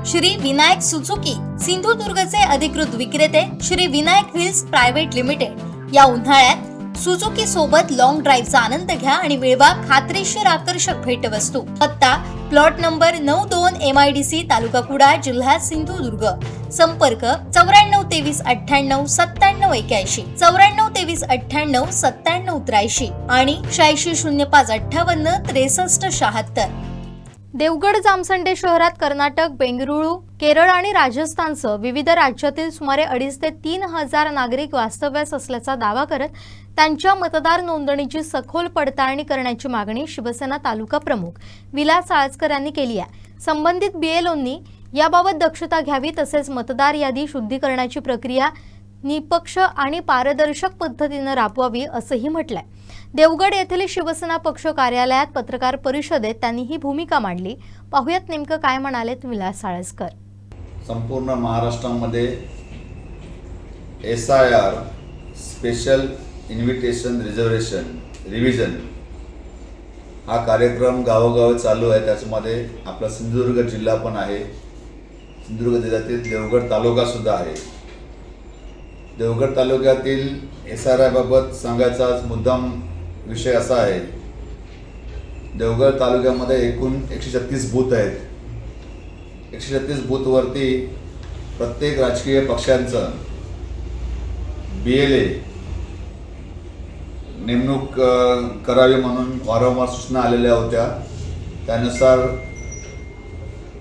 Shri Vinayak Suzuki सिंधुदुर्गचे अधिकृत विक्रेते Shri Vinayak wheels private limited या उन्हाळ्यात सुझुकी सोबत लॉंग ड्राईव्हचा आनंद घ्या आणि मिळवा खात्रीशीर आकर्षक भेटवस्तू। पत्ता प्लॉट नंबर 92 MIDC तालुका कुडाळ जिल्हा सिंधुदुर्ग। संपर्क 9423989781 9423989783 आणि 8605586376। देवगड जामसंडे शहरात कर्नाटक, बेंगळुरू, केरळ आणि राजस्थानसह विविध राज्यातील सुमारे 2.5 ते 3 हजार नागरिक वास्तव्यास असल्याचा दावा करत त्यांच्या मतदार नोंदणीची सखोल पडताळणी करण्याची मागणी शिवसेना तालुका प्रमुख विलास आळसकर यांनी केली आहे। संबंधित BLOंनी याबाबत दक्षता घ्यावी तसेच मतदार यादी शुद्धीकरणाची प्रक्रिया निपक्ष आणि पारदर्शक पद्धतीने राबवावी असंही म्हटलंय। देवगड येथील शिवसेना पक्ष कार्यालयात पत्रकार परिषदेत त्यांनी ही भूमिका मांडली। पाहुयात नेमकं काय म्हणालेत विलास आळसकर। संपूर्ण महाराष्ट्रामध्ये SIR स्पेशल इन्व्हिटेशन रिव्हिजन हा कार्यक्रम गावोगावी चालू आहे। त्याच्यामध्ये आपला सिंधुदुर्ग जिल्हा पण आहे। सिंधुदुर्ग जिल्ह्यातील देवगड तालुका सुद्धा आहे। देवगड तालुक्यातील SIR बाबत सांगायचा मुद्दाम विषय असा आहे, देवगड तालुक्यामध्ये एकूण 136 बूथ आहेत। 136 बूथवरती प्रत्येक राजकीय पक्षांचं BLA नेमणूक करावी म्हणून वारंवार सूचना आलेल्या होत्या। त्यानुसार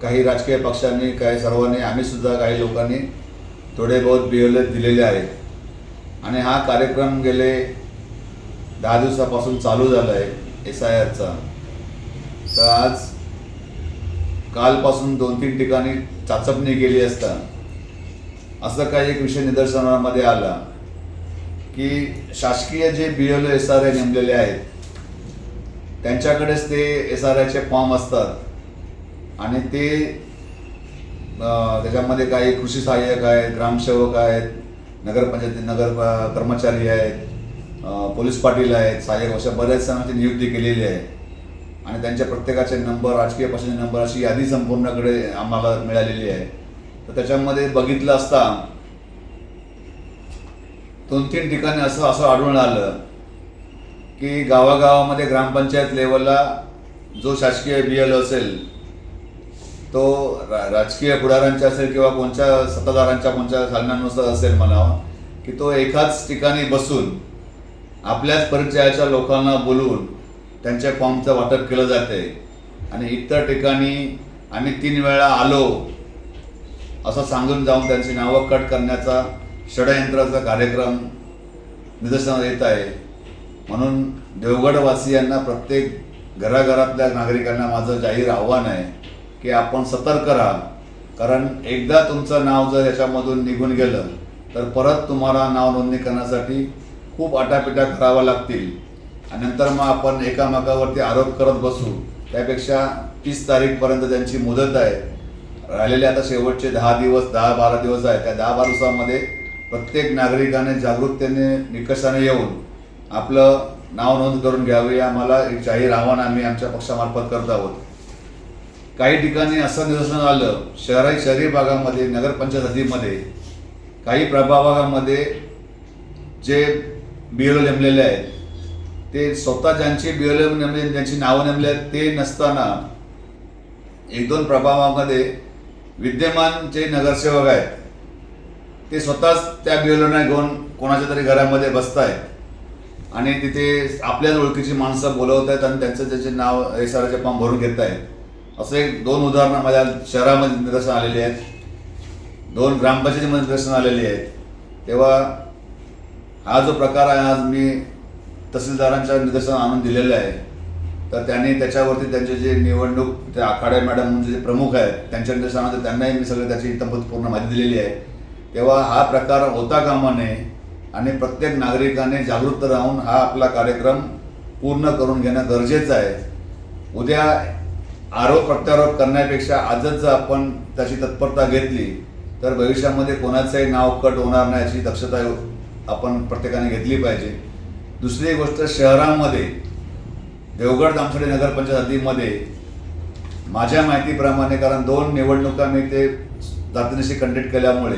काही राजकीय पक्षांनी, काही सर्वांनी, आम्ही सुद्धा काही लोकांनी थोडे बहुत BLA दिलेले आहेत आणि हा कार्यक्रम गेले 10 दिवसापासून चालू झाला आहे SIRचा। तर आज कालपासून 2-3 ठिकाणी चाचपणी केली असता असं काही एक विषय निदर्शनामध्ये आला की शासकीय जे BLO SRI नेमलेले आहेत त्यांच्याकडेच ते SRIचे फॉर्म असतात आणि ते त्याच्यामध्ये काही कृषी सहाय्यक आहेत, ग्रामसेवक आहेत, नगरपंचायती कर्मचारी आहेत, पोलीस पाटील आहेत, सहाय्यक अशा बऱ्याच जणांची नियुक्ती केलेली आहे आणि त्यांच्या प्रत्येकाचे नंबर, राजकीय पक्षाचे नंबर अशी यादी संपूर्णकडे आम्हाला मिळालेली आहे। तर त्याच्यामध्ये बघितलं असता 2-3 ठिकाणी असं आढळून आलं की गावागावामध्ये ग्रामपंचायत लेवलला जो शासकीय BLO असेल तो राजकीय पुढाऱ्यांच्या असेल किंवा कोणत्या सत्ताधाऱ्यांच्या कोणत्या चालण्यानुसार असेल म्हणावा की तो एकाच ठिकाणी बसून आपल्याच परिचयाच्या लोकांना बोलवून त्यांच्या फॉर्मचं वाटप केलं जाते आणि इतर ठिकाणी आम्ही 3 वेळा आलो असं सांगून जाऊन त्यांची नावं कट करण्याचा षडयंत्राचा कार्यक्रम निदर्शनास येत आहे। म्हणून देवगडवासियांना, प्रत्येक घराघरातल्या नागरिकांना माझं जाहीर आव्हान आहे की आपण सतर्क राहा, कारण एकदा तुमचं नाव जर याच्यामधून निघून गेलं तर परत तुम्हाला नाव नोंदणी करण्यासाठी खूप आटापिटा कराव्या लागतील आणि नंतर मग आपण एकामेकावरती आरोप करत बसू। त्यापेक्षा 30 तारीखपर्यंत त्यांची मुदत आहे, राहिलेले आता शेवटचे 10-12 दिवस आहे। त्या 10-12 दिवसामध्ये प्रत्येक नागरिकाने जागरूकतेने निकषाने येऊन आपलं नाव नोंद करून घ्यावे, आम्हाला एक जाहीर आव्हान आम्ही आमच्या पक्षामार्फत करत आहोत। काही ठिकाणी असं निदर्शनास आलं, शहरी भागामध्ये, नगरपंचायत हद्दीमध्ये, काही प्रभागामध्ये जे BLO नेमलेले आहेत ते स्वतः ज्यांची BLO नेमले, ज्यांची नावं नेमली आहेत ते नसताना 1-2 प्रभागामध्ये विद्यमान जे नगरसेवक आहेत ते स्वतःच त्या BLOना घेऊन कोणाच्या तरी घरामध्ये बसतायत आणि तिथे आपल्याच ओळखीची माणसं बोलवत आहेत आणि त्यांचे नाव SRIचे फॉर्म भरून घेत आहेत। असे 2 उदाहरणं माझ्या शहरामध्ये निदर्शन आलेली आहेत, 2 ग्रामपंचायतीमध्ये निदर्शन आलेली आहेत। तेव्हा हा जो प्रकार आहे आज मी तहसीलदारांच्या निदर्शन आणून दिलेला आहे, तर त्यांनी त्याच्यावरती त्यांचे जे निवडणूक ते आखाडे मॅडम म्हणजे जे प्रमुख आहेत त्यांच्या निदर्शनामध्ये त्यांनाही मी सगळं त्याची पूर्ण माहिती दिलेली आहे। तेव्हा हा प्रकार होता कामा नये आणि प्रत्येक नागरिकाने जागृत राहून हा आपला कार्यक्रम पूर्ण करून घेणं गरजेचं आहे। उद्या आरोप प्रत्यारोप करण्यापेक्षा आजच जर आपण त्याची तत्परता घेतली तर भविष्यामध्ये कोणाचंही नाव कट होणार नाही याची दक्षता आपण प्रत्येकाने घेतली पाहिजे। दुसरी गोष्ट, शहरामध्ये देवगड जामसंडे नगरपंचायत हद्दीमध्ये माझ्या माहितीप्रमाणे, कारण 2 निवडणुका मी ते तातडीशी कंडक्ट केल्यामुळे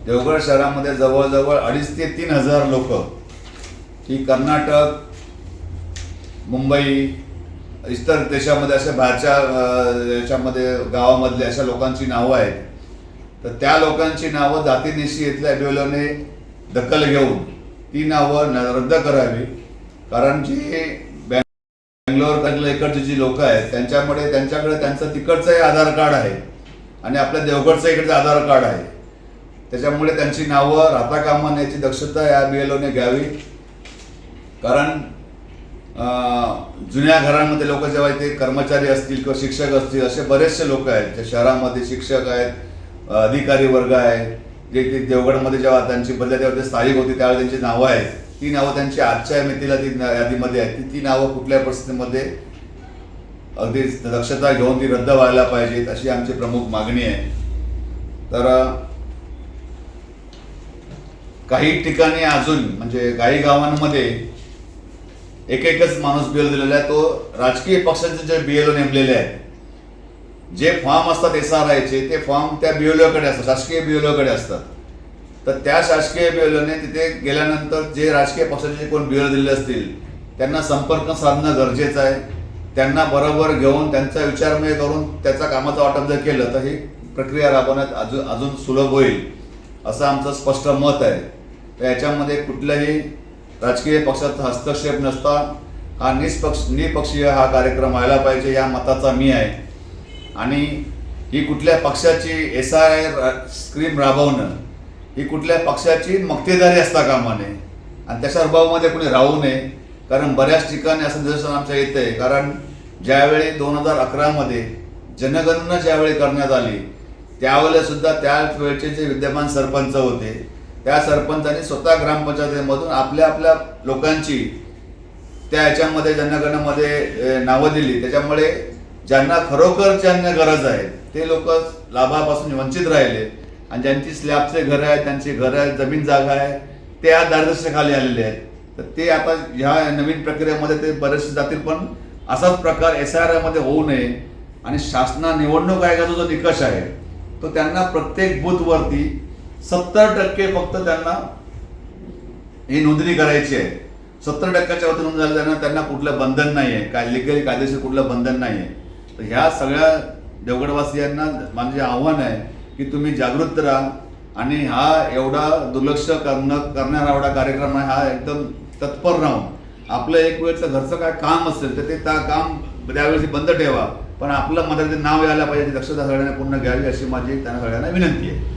देवगड शहरामध्ये जवळजवळ 2,500 ते 3,000 लोक ही कर्नाटक, मुंबई, इतर देशामध्ये अशा बाहेरच्या याच्यामध्ये गावामधले अशा लोकांची नावं आहेत. तर त्या लोकांची नावं जातीनिशी इथल्या BLOने दखल घेऊन ती नावं रद्द करावी. कारण जी बेंगलोर इकडची जी लोक आहेत त्यांच्याकडे त्यांचं तिकडचंही आधार कार्ड आहे आणि आपल्या देवगडचं इकडचं आधार कार्ड आहे. त्याच्यामुळे त्यांची नावं राहता कामा नयेची दक्षता या BLOने घ्यावी. कारण जुन्या घरांमध्ये लोक जेव्हा ते कर्मचारी असतील किंवा शिक्षक असतील असे बरेचसे लोक आहेत जे शहरामध्ये शिक्षक आहेत, अधिकारी वर्ग आहे, जे ते देवगडमध्ये जेव्हा त्यांची बदल्या तेव्हा ते स्थायिक होती त्यावेळी त्यांची नावं आहेत. ती नावं त्यांची आजच्या मितीला ती यादीमध्ये आहेत. ती नावं कुठल्या परिस्थितीमध्ये अगदी दक्षता घेऊन ती रद्द व्हायला पाहिजेत अशी आमची प्रमुख मागणी आहे. तर काही ठिकाणी अजून म्हणजे काही गावांमध्ये एकच माणूस BLO दिलेला आहे. तो राजकीय पक्षाचे जे BLO नेमलेले आहेत, जे फॉर्म असतात SRIचे ते फॉर्म त्या BLOकडे असतात, शासकीय BLOकडे असतात. तर त्या शासकीय BLOने तिथे गेल्यानंतर जे राजकीय पक्षाचे जे कोण BLO दिलेले असतील त्यांना संपर्क साधणं गरजेचं आहे. त्यांना बरोबर घेऊन त्यांचा विचारमय करून त्याचा कामाचं वाटप जर केलं तर ही प्रक्रिया राबवण्यात अजून सुलभ होईल असं आमचं स्पष्ट मत आहे. तर याच्यामध्ये कुठल्याही राजकीय पक्षाचा हस्तक्षेप नसता हा निपक्षीय हा कार्यक्रम व्हायला पाहिजे या मताचा मी आहे. आणि ही कुठल्या पक्षाची SRI स्कीम राबवणं ही कुठल्या पक्षाची मक्तेदारी असता कामा नये आणि त्याच्या प्रभावामध्ये कोणी राहू नये. कारण बऱ्याच ठिकाणी असं निदर्शन आमच्या येतं आहे. कारण ज्यावेळी 2011मध्ये जनगणना ज्यावेळी करण्यात आली त्यावेळेला सुद्धा त्याच वेळचे जे विद्यमान सरपंच होते त्या सरपंचांनी स्वतः ग्रामपंचायतीमधून आपल्या लोकांची त्या ह्याच्यामध्ये जनगणनेमध्ये नावं दिली. त्याच्यामुळे ज्यांना खरोखर ज्यांना गरज आहे ते लोक लाभापासून वंचित राहिले आणि ज्यांची स्लॅबचे घरं आहेत, त्यांची घरं आहेत, जमीन जागा आहे ते आज दारिद्र्याखाली आलेले आहेत. तर ते आता ह्या नवीन प्रक्रियेमध्ये ते बरेचसे जातील. पण असाच प्रकार SRIमध्ये होऊ नये आणि निवडणूक आयोगाचा जो निकष आहे तो त्यांना प्रत्येक बूथवरती 70% फक्त त्यांना ही नोंदणी करायची आहे. 70%च्या वरती नोंद झाल्यानं त्यांना कुठलं बंधन नाही आहे, काय लिगली कायदेशीर कुठलं बंधन नाही आहे. तर ह्या सगळ्या देवगडवासियांना माझे आव्हान आहे की तुम्ही जागृत राहा आणि हा एवढा दुर्लक्ष करणारा एवढा कार्यक्रम आहे हा एकदम तत्पर राहून आपलं एक वेळचं घरचं काय काम असेल तर ते काम त्यावेळेस बंद ठेवा. पण आपलं मदतीत नाव यायला पाहिजे, दक्षता सगळ्यांना पूर्ण घ्यावी अशी माझी त्यांना सगळ्यांना विनंती आहे.